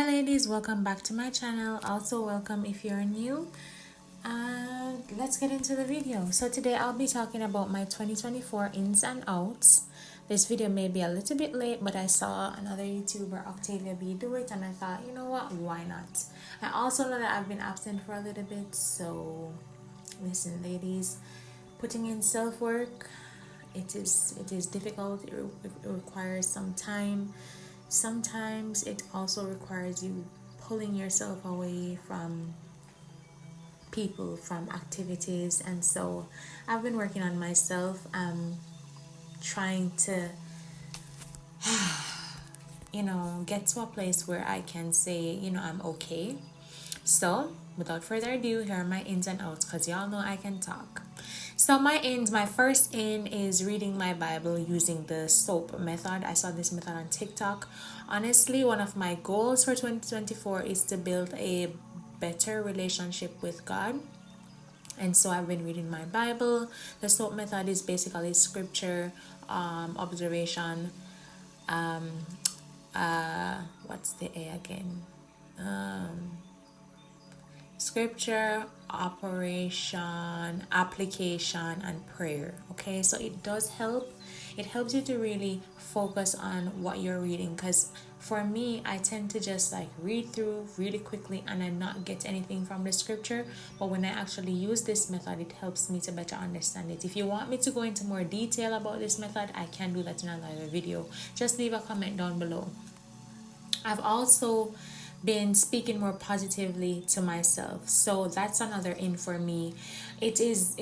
ladies, welcome back to my channel. Also welcome if you're new. Let's get into the video. So today I'll be talking about my 2024 ins and outs. This video may be a little bit late, but I saw another YouTuber, Octavia B, do it, and I thought, you know what, why not? I also know that I've been absent for a little bit, so listen ladies, putting in self-work, it is difficult. It requires some time. Sometimes it also requires you pulling yourself away from people, from activities, and so I've been working on myself. Trying to get to a place where I can say, I'm okay. So without further ado, here are my ins and outs, because y'all know I can talk. So my first in is reading my Bible using the SOAP method. I saw this method on TikTok. Honestly, one of my goals for 2024 is to build a better relationship with God. And so I've been reading my Bible. The SOAP method is basically scripture, observation, what's the A again? Scripture, operation, application, and prayer. Okay, so it does help. It helps you to really focus on what you're reading, because for me, I tend to just like read through really quickly and I not get anything from the scripture. But when I actually use this method, it helps me to better understand it. If you want me to go into more detail about this method, I can do that in another video. Just leave a comment down below. I've also been speaking more positively to myself, so that's another in for me. It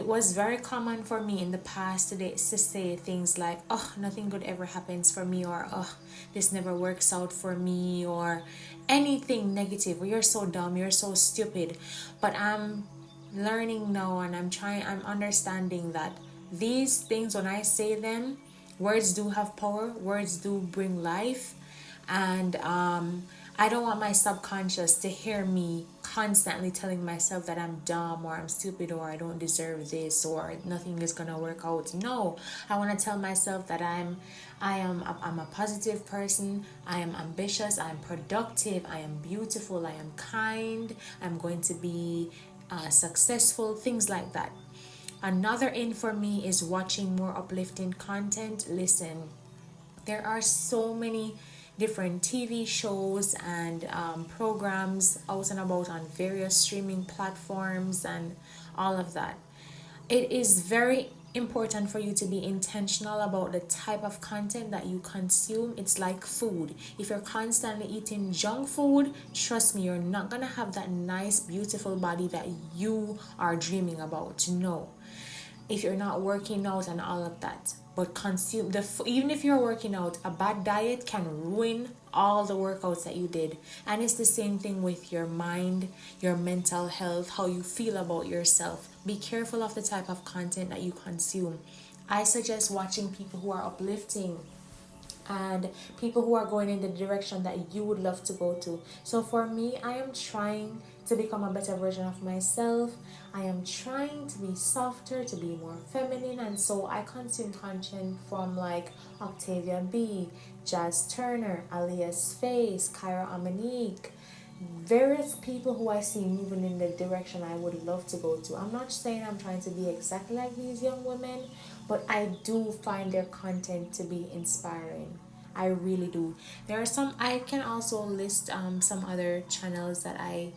was very common for me in the past to say things like, oh, nothing good ever happens for me, or oh, this never works out for me, or anything negative, or you're so dumb, you're so stupid. But I'm learning now, and I'm understanding that these things, when I say them, words do have power, words do bring life. And I don't want my subconscious to hear me constantly telling myself that I'm dumb, or I'm stupid, or I don't deserve this, or nothing is gonna work out. No, I want to tell myself that I'm a positive person. I am ambitious. I am productive. I am beautiful. I am kind. I'm going to be successful. Things like that. Another in for me is watching more uplifting content. Listen, there are so many different TV shows and programs out and about on various streaming platforms and all of that. It is very important for you to be intentional about the type of content that you consume. It's like food. If you're constantly eating junk food, trust me, you're not gonna have that nice, beautiful body that you are dreaming about. No. If you're not working out and all of that, but consume even if you're working out, a bad diet can ruin all the workouts that you did. And it's the same thing with your mind, your mental health, how you feel about yourself. Be careful of the type of content that you consume. I suggest watching people who are uplifting and people who are going in the direction that you would love to go to. So for me, I am trying to become a better version of myself. I am trying to be softer, to be more feminine, and so I consume content from like Octavia B, Jazz Turner, Alias Face, Kyra Amanique, various people who I see moving in the direction I would love to go to. I'm not saying I'm trying to be exactly like these young women, but I do find their content to be inspiring. I really do. There are some, I can also list some other channels that I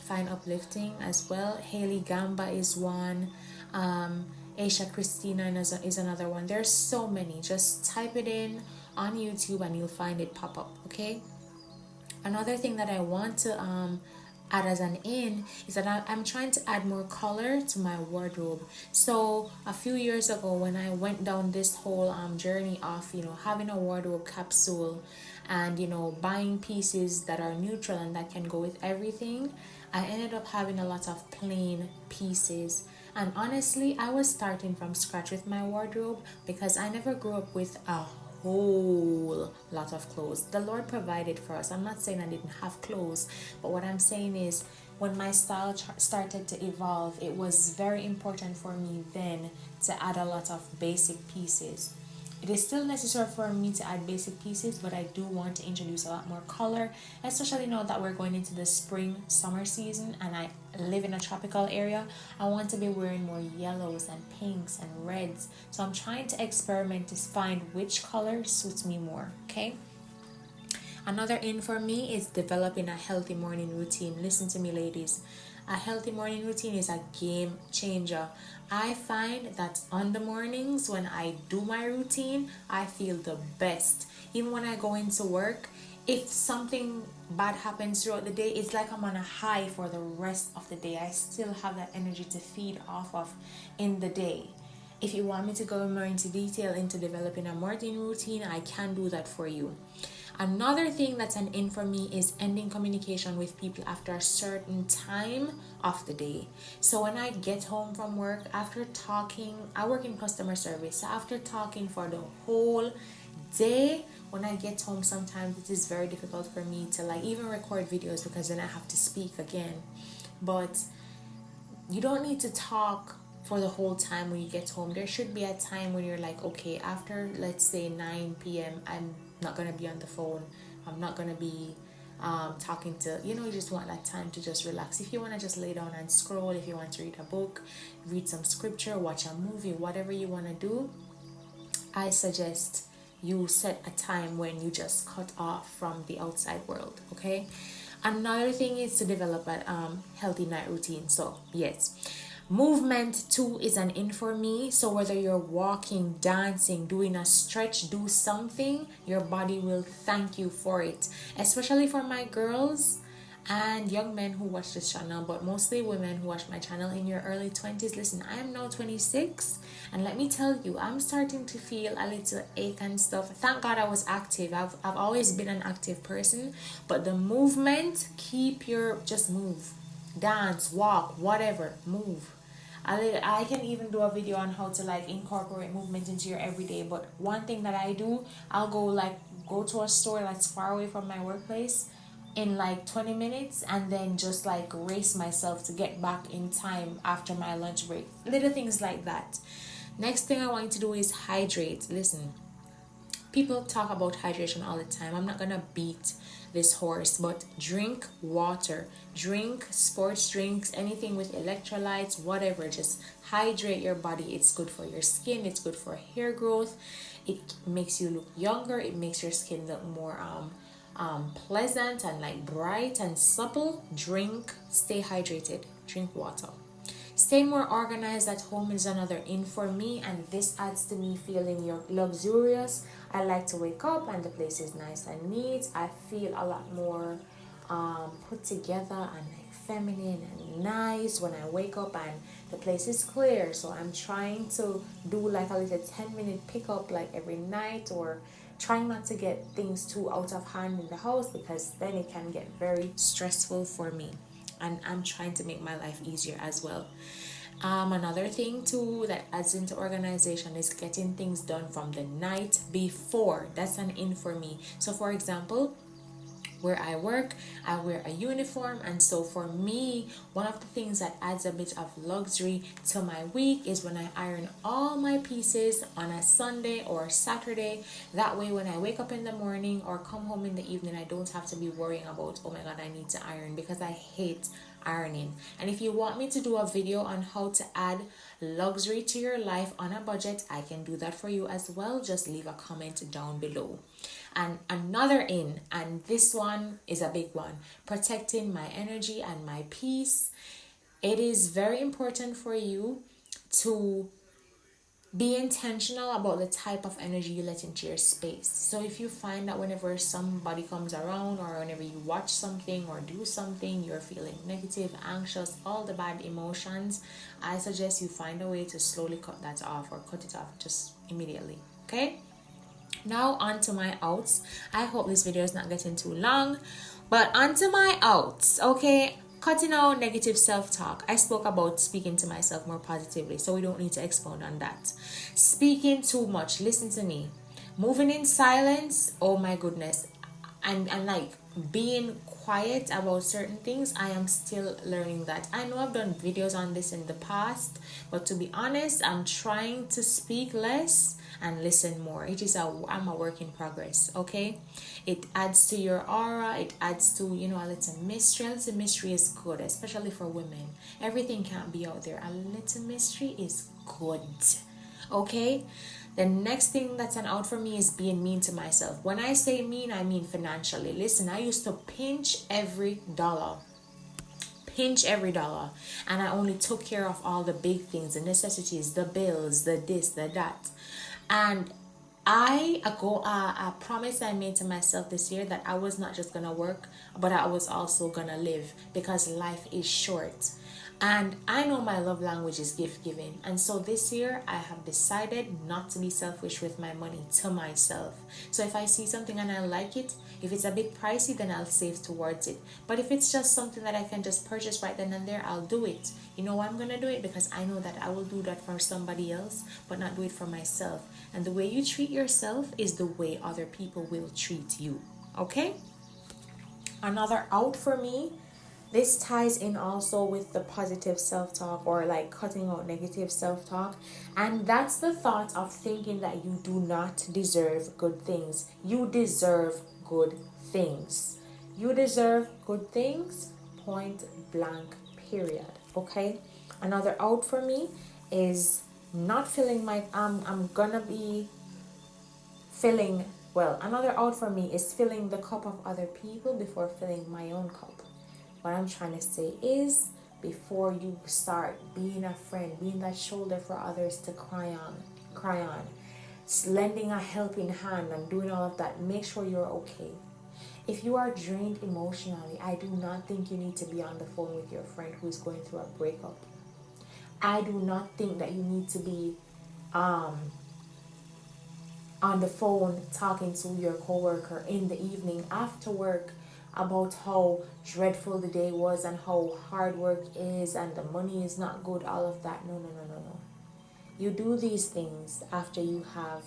find uplifting as well. Haley Gamba is one. Aisha Christina is another one. There's so many. Just type it in on YouTube and you'll find it pop up. Okay. Another thing that I want to add as an in is that I'm trying to add more color to my wardrobe. So a few years ago, when I went down this whole journey of having a wardrobe capsule and buying pieces that are neutral and that can go with everything, I ended up having a lot of plain pieces. And honestly, I was starting from scratch with my wardrobe because I never grew up with a whole lot of clothes. The Lord provided for us. I'm not saying I didn't have clothes, but what I'm saying is when my style started to evolve, it was very important for me then to add a lot of basic pieces. It is still necessary for me to add basic pieces, but I do want to introduce a lot more color, especially now that we're going into the spring summer season and I live in a tropical area. I want to be wearing more yellows and pinks and reds, so I'm trying to experiment to find which color suits me more. Okay, another in for me is developing a healthy morning routine. Listen to me, ladies. A healthy morning routine is a game changer. I find that on the mornings when I do my routine, I feel the best. Even when I go into work, if something bad happens throughout the day, it's like I'm on a high for the rest of the day. I still have that energy to feed off of in the day. If you want me to go more into detail into developing a morning routine, I can do that for you. Another thing that's an in for me is ending communication with people after a certain time of the day. So when I get home from work, after talking, I work in customer service. So after talking for the whole day, when I get home, sometimes it is very difficult for me to like even record videos because then I have to speak again. But you don't need to talk for the whole time when you get home. There should be a time when you're like, okay, after let's say 9 p.m. I'm not gonna be on the phone. I'm not gonna be talking to, you just want that time to just relax. If you want to just lay down and scroll, if you want to read a book, read some scripture, watch a movie, whatever you want to do, I suggest you set a time when you just cut off from the outside world. Okay, another thing is to develop a healthy night routine. So yes, movement too is an in for me. So whether you're walking, dancing, doing a stretch, do something, your body will thank you for it. Especially for my girls and young men who watch this channel, but mostly women who watch my channel in your early 20s. Listen, I am now 26, and let me tell you, I'm starting to feel a little ache and stuff. Thank God I was active. I've always been an active person, but the movement, just move, dance, walk, whatever, move. I can even do a video on how to like incorporate movement into your everyday. But one thing that I do, I'll go to a store that's far away from my workplace in like 20 minutes and then just like race myself to get back in time after my lunch break. Little things like that. Next thing I want you to do is hydrate. Listen, people talk about hydration all the time. I'm not gonna beat this horse, but drink water, drink sports drinks, anything with electrolytes, whatever. Just hydrate your body. It's good for your skin, it's good for hair growth, it makes you look younger, it makes your skin look more pleasant and like bright and supple. Stay hydrated, drink water. Stay more organized at home is another in for me, and this adds to me feeling luxurious. I like to wake up and the place is nice and neat. I feel a lot more put together and like feminine and nice when I wake up and the place is clear. So I'm trying to do like a little 10-minute pickup like every night, or trying not to get things too out of hand in the house, because then it can get very stressful for me, and I'm trying to make my life easier as well. Another thing too that adds into organization is getting things done from the night before. That's an in for me. So for example, where I work, I wear a uniform, and so for me, one of the things that adds a bit of luxury to my week is when I iron all my pieces on a Sunday or Saturday. That way when I wake up in the morning or come home in the evening, I don't have to be worrying about, oh my god, I need to iron, because I hate ironing. And if you want me to do a video on how to add luxury to your life on a budget, I can do that for you as well. Just leave a comment down below. And another in, and this one is a big one, protecting my energy and my peace. It is very important for you to be intentional about the type of energy you let into your space. So if you find that whenever somebody comes around, or whenever you watch something or do something, you're feeling negative, anxious, all the bad emotions, I suggest you find a way to slowly cut that off, or cut it off just immediately. Okay? Now on to my outs. I hope this video is not getting too long, but on to my outs. Okay, cutting out negative self-talk. I spoke about speaking to myself more positively, so we don't need to expound on that. Speaking too much, listen to me. Moving in silence, oh my goodness. And like being quiet about certain things, I am still learning that. I know I've done videos on this in the past, but to be honest, I'm trying to speak less and listen more. I'm a work in progress. Okay, it adds to your aura, it adds to, you know, a little mystery. A little mystery is good, especially for women. Everything can't be out there. A little mystery is good. Okay, the next thing that's an out for me is being mean to myself. When I say mean, I mean financially. Listen, I used to pinch every dollar, and I only took care of all the big things, the necessities, the bills, the this, the that. And a promise I made to myself this year, that I was not just gonna work, but I was also gonna live, because life is short. And I know my love language is gift giving. And so this year I have decided not to be selfish with my money to myself. So if I see something and I like it, if it's a bit pricey, then I'll save towards it. But if it's just something that I can just purchase right then and there, I'll do it. You know why I'm gonna do it? Because I know that I will do that for somebody else, but not do it for myself. And the way you treat yourself is the way other people will treat you. Okay? Another out for me, this ties in also with the positive self-talk, or like cutting out negative self-talk, and that's the thought of thinking that you do not deserve good things. You deserve good things. You deserve good things, point blank, period. Okay? Another out for me is not feeling my I'm gonna be filling, well, another out for me is filling the cup of other people before filling my own cup. What I'm trying to say is, before you start being a friend, being that shoulder for others to cry on, lending a helping hand and doing all of that, make sure you're okay. If you are drained emotionally, I do not think you need to be on the phone with your friend who is going through a breakup. I do not think that you need to be on the phone talking to your coworker in the evening after work about how dreadful the day was and how hard work is and the money is not good, all of that. No, no, no, no, no. You do these things after you have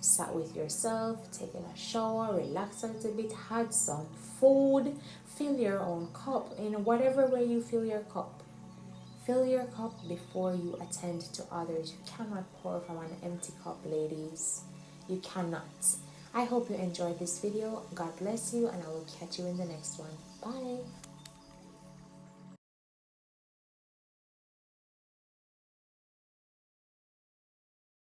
sat with yourself, taken a shower, relaxed a little bit, had some food, fill your own cup in whatever way you fill your cup. Fill your cup before you attend to others. You cannot pour from an empty cup, ladies. You cannot. I hope you enjoyed this video. God bless you, and I will catch you in the next one. Bye.